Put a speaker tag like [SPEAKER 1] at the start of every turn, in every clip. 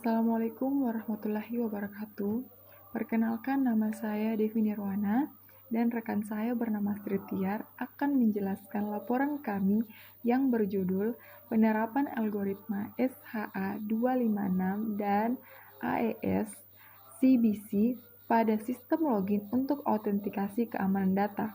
[SPEAKER 1] Assalamualaikum warahmatullahi wabarakatuh. Perkenalkan, nama saya Devi Nirwana dan rekan saya bernama Sri Tiar akan menjelaskan laporan kami yang berjudul Penerapan Algoritma SHA 256 dan AES CBC pada sistem login untuk autentikasi keamanan data.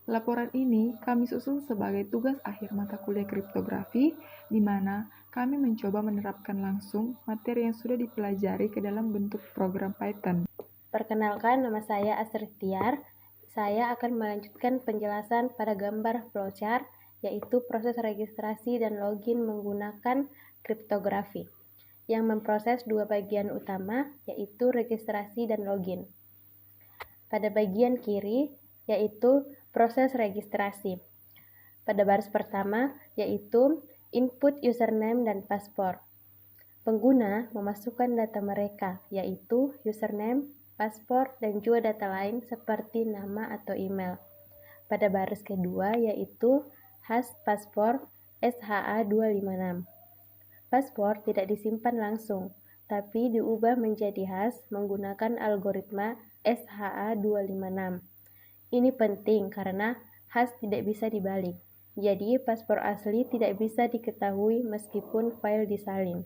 [SPEAKER 1] Laporan ini kami susun sebagai tugas akhir mata kuliah kriptografi, di mana kami mencoba menerapkan langsung materi yang sudah dipelajari ke dalam bentuk program Python.
[SPEAKER 2] Perkenalkan, nama saya Astrid Tiar. Saya akan melanjutkan penjelasan pada gambar flowchart, yaitu proses registrasi dan login menggunakan kriptografi, yang memproses dua bagian utama, yaitu registrasi dan login. Pada bagian kiri, yaitu proses registrasi. Pada baris pertama, yaitu input username dan password. Pengguna memasukkan data mereka, yaitu username, password, dan juga data lain seperti nama atau email. Pada baris kedua, yaitu hash password SHA 256. Password tidak disimpan langsung, tapi diubah menjadi hash menggunakan algoritma SHA 256. Ini penting karena hash tidak bisa dibalik. Jadi, password asli tidak bisa diketahui meskipun file disalin.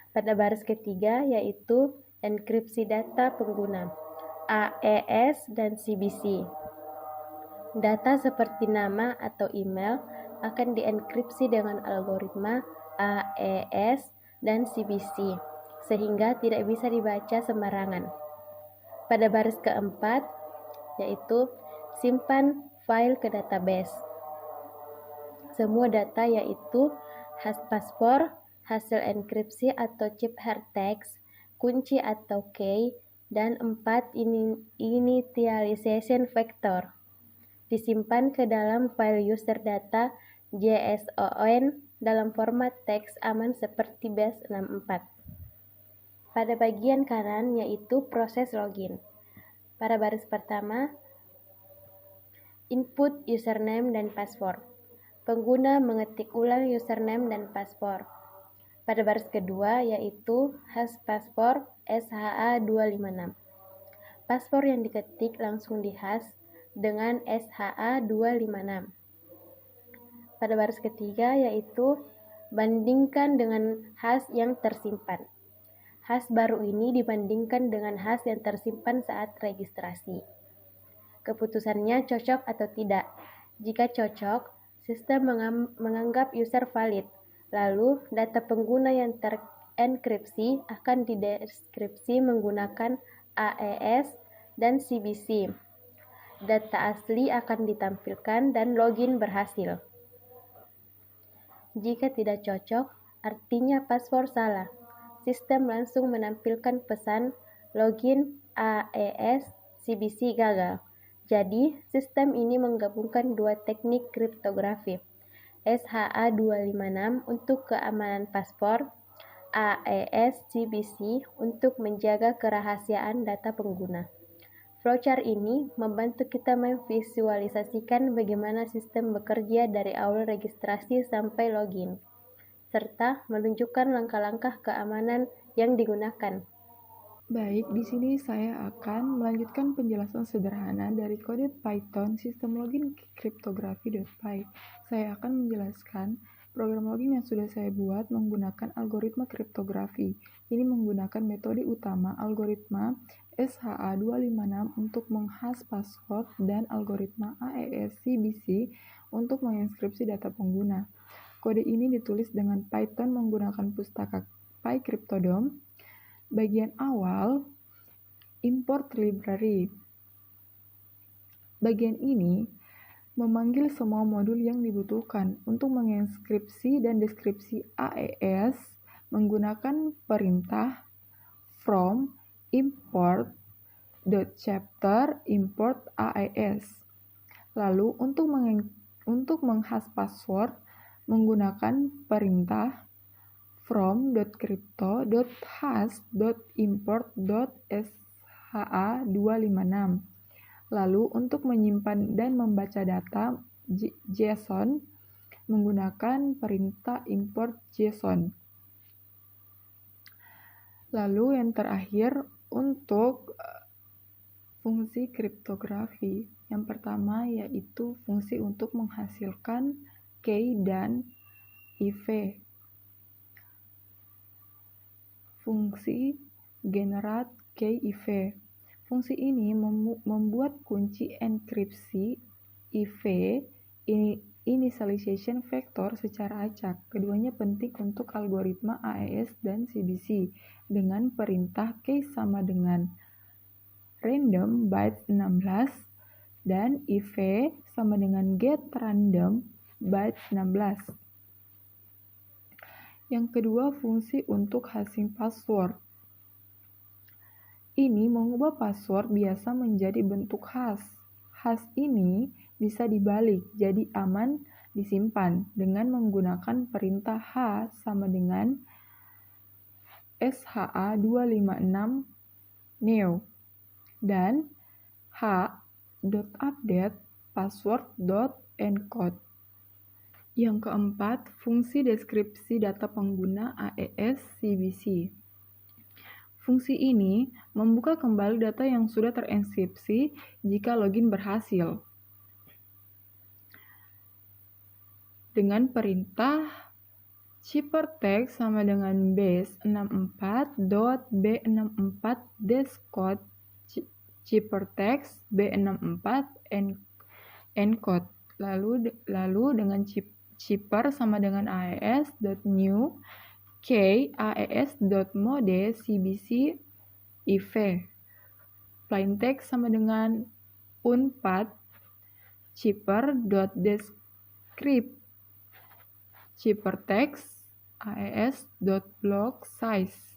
[SPEAKER 2] Pada baris ketiga, yaitu enkripsi data pengguna, AES dan CBC. Data seperti nama atau email akan dienkripsi dengan algoritma AES dan CBC, sehingga tidak bisa dibaca sembarangan. Pada baris keempat, yaitu simpan file ke database. Semua data yaitu hash password, hasil enkripsi atau ciphertext, kunci atau key, dan 4 initialization vector disimpan ke dalam file user data JSON dalam format teks aman seperti base64. Pada bagian kanan yaitu proses login. Pada baris pertama, input username dan password. Pengguna mengetik ulang username dan password. Pada baris kedua yaitu hash password SHA 256. Password yang diketik langsung dihash dengan SHA 256. Pada baris ketiga yaitu bandingkan dengan hash yang tersimpan. Hash baru ini dibandingkan dengan hash yang tersimpan saat registrasi. Keputusannya cocok atau tidak. Jika cocok, sistem menganggap user valid. Lalu, data pengguna yang terenkripsi akan dideskripsi menggunakan AES dan CBC. Data asli akan ditampilkan dan login berhasil. Jika tidak cocok, artinya password salah. Sistem langsung menampilkan pesan login AES CBC gagal. Jadi, sistem ini menggabungkan dua teknik kriptografi, SHA 256 untuk keamanan password, AES CBC untuk menjaga kerahasiaan data pengguna. Flowchart ini membantu kita memvisualisasikan bagaimana sistem bekerja dari awal registrasi sampai login, serta menunjukkan langkah-langkah keamanan yang digunakan.
[SPEAKER 1] Baik, di sini saya akan melanjutkan penjelasan sederhana dari kode Python sistem login cryptography.py. Saya akan menjelaskan program login yang sudah saya buat menggunakan algoritma kriptografi. Ini menggunakan metode utama algoritma SHA 256 untuk menghash password dan algoritma AES CBC untuk menginskripsi data pengguna. Kode ini ditulis dengan Python menggunakan pustaka PyCryptodom. Bagian awal, import library. Bagian ini memanggil semua modul yang dibutuhkan untuk menginskripsi dan deskripsi AES menggunakan perintah from import.chapter import AES. Lalu untuk menghash password menggunakan perintah from.crypto.hash.import.sha256. Lalu untuk menyimpan dan membaca data JSON menggunakan perintah import JSON. Lalu yang terakhir untuk fungsi kriptografi. Yang pertama yaitu fungsi untuk menghasilkan key dan IV. Fungsi generate key IV. Fungsi ini membuat kunci enkripsi IV initialization vector secara acak. Keduanya penting untuk algoritma AES dan CBC dengan perintah key sama dengan random bytes 16 dan IV sama dengan get random bytes 16. Yang kedua, fungsi untuk hashing password. Ini mengubah password biasa menjadi bentuk hash. Hash ini bisa dibalik jadi aman disimpan dengan menggunakan perintah H sama dengan SHA-256 neo dan h.update password.encode. Yang keempat, fungsi deskripsi data pengguna AES CBC. Fungsi ini membuka kembali data yang sudah terenkripsi jika login berhasil. Dengan perintah ciphertext sama dengan base64.b64 ciphertext b64 encode. Lalu dengan cipher sama dengan aes.new k aes.mode cbc iv. Plaintext sama dengan unpad cipher.descript ciphertext aes.block size.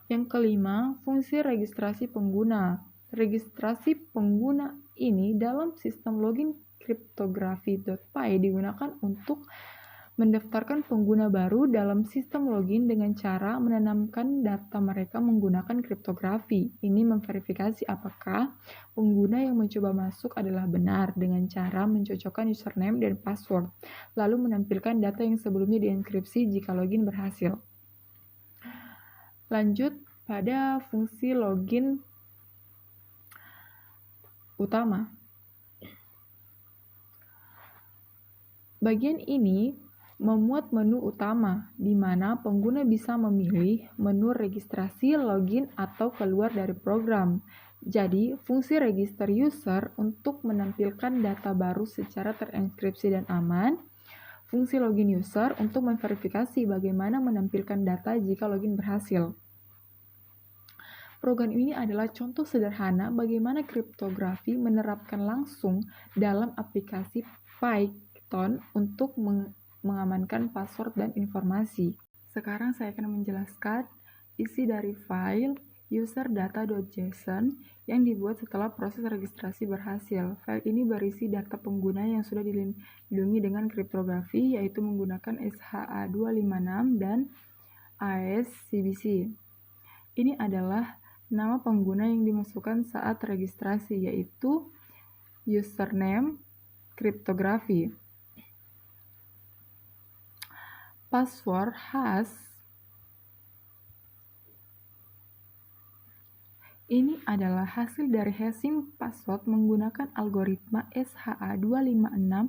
[SPEAKER 1] Yang kelima, fungsi registrasi pengguna. Registrasi pengguna ini dalam sistem login kriptografi.py digunakan untuk mendaftarkan pengguna baru dalam sistem login dengan cara menanamkan data mereka menggunakan kriptografi. Ini memverifikasi apakah pengguna yang mencoba masuk adalah benar dengan cara mencocokkan username dan password, lalu menampilkan data yang sebelumnya dienkripsi jika login berhasil. Lanjut pada fungsi login utama. Bagian ini memuat menu utama, di mana pengguna bisa memilih menu registrasi, login, atau keluar dari program. Jadi, fungsi register user untuk menampilkan data baru secara terenkripsi dan aman. Fungsi login user untuk memverifikasi bagaimana menampilkan data jika login berhasil. Program ini adalah contoh sederhana bagaimana kriptografi menerapkan langsung dalam aplikasi Python untuk mengamankan password dan informasi. Sekarang saya akan menjelaskan isi dari file userdata.json yang dibuat setelah proses registrasi berhasil. File ini berisi data pengguna yang sudah dilindungi dengan kriptografi, yaitu menggunakan SHA-256 dan AES-CBC. Ini adalah nama pengguna yang dimasukkan saat registrasi, yaitu username kriptografi. Password hash ini adalah hasil dari hashing password menggunakan algoritma SHA-256.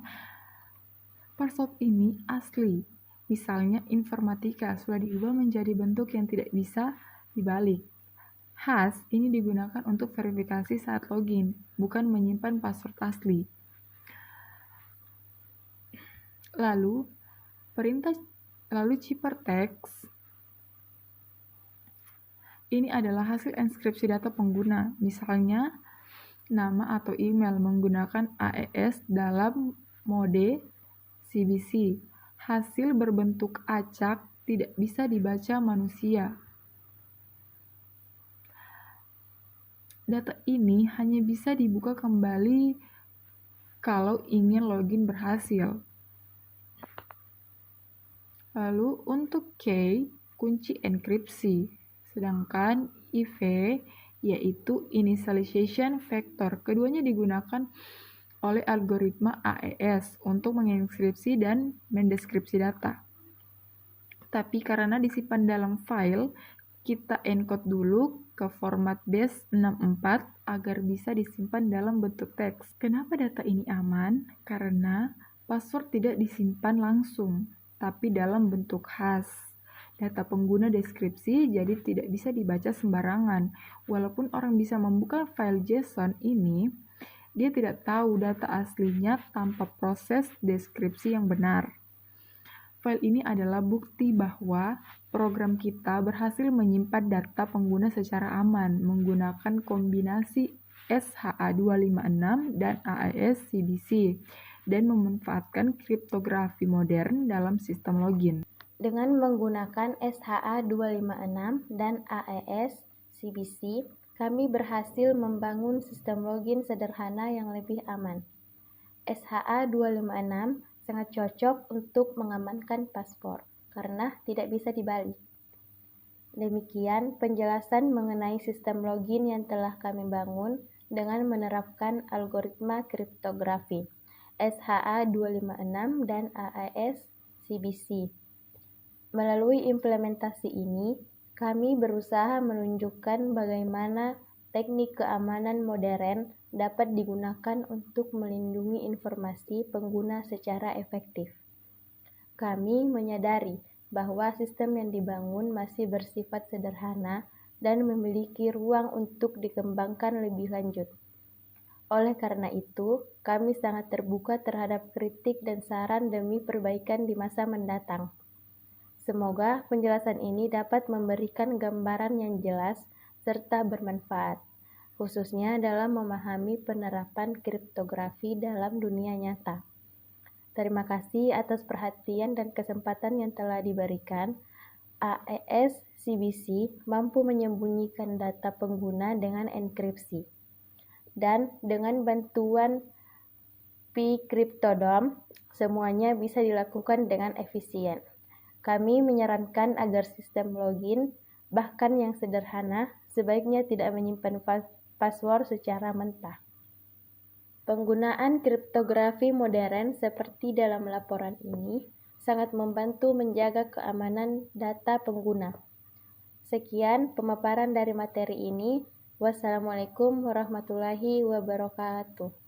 [SPEAKER 1] Password ini asli, misalnya informatika, sudah diubah menjadi bentuk yang tidak bisa dibalik. Hash ini digunakan untuk verifikasi saat login, bukan menyimpan password asli. Lalu ciphertext ini adalah hasil enskripsi data pengguna, misalnya nama atau email menggunakan AES dalam mode CBC. Hasil berbentuk acak tidak bisa dibaca manusia. Data ini hanya bisa dibuka kembali kalau ingin login berhasil. Lalu untuk key, kunci enkripsi, sedangkan IV yaitu initialization vector. Keduanya digunakan oleh algoritma AES untuk mengenkripsi dan mendeskripsi data. Tapi karena disimpan dalam file, kita encode dulu ke format base64 agar bisa disimpan dalam bentuk teks. Kenapa data ini aman? Karena password tidak disimpan langsung, tapi dalam bentuk khas. Data pengguna deskripsi jadi tidak bisa dibaca sembarangan. Walaupun orang bisa membuka file JSON ini, dia tidak tahu data aslinya tanpa proses deskripsi yang benar. File ini adalah bukti bahwa program kita berhasil menyimpan data pengguna secara aman menggunakan kombinasi SHA-256 dan AES-CBC dan memanfaatkan kriptografi modern dalam sistem login.
[SPEAKER 2] Dengan menggunakan SHA-256 dan AES-CBC, kami berhasil membangun sistem login sederhana yang lebih aman. SHA-256 sangat cocok untuk mengamankan paspor karena tidak bisa dibalik. Demikian penjelasan mengenai sistem login yang telah kami bangun dengan menerapkan algoritma kriptografi SHA-256 dan AES-CBC. Melalui implementasi ini, kami berusaha menunjukkan bagaimana teknik keamanan modern dapat digunakan untuk melindungi informasi pengguna secara efektif. Kami menyadari bahwa sistem yang dibangun masih bersifat sederhana dan memiliki ruang untuk dikembangkan lebih lanjut. Oleh karena itu, kami sangat terbuka terhadap kritik dan saran demi perbaikan di masa mendatang. Semoga penjelasan ini dapat memberikan gambaran yang jelas serta bermanfaat, khususnya dalam memahami penerapan kriptografi dalam dunia nyata. Terima kasih atas perhatian dan kesempatan yang telah diberikan. AES-CBC mampu menyembunyikan data pengguna dengan enkripsi. Dan dengan bantuan pCryptodome, semuanya bisa dilakukan dengan efisien. Kami menyarankan agar sistem login, bahkan yang sederhana, sebaiknya tidak menyimpan password secara mentah. Penggunaan kriptografi modern seperti dalam laporan ini sangat membantu menjaga keamanan data pengguna. Sekian pemaparan dari materi ini. Wassalamualaikum warahmatullahi wabarakatuh.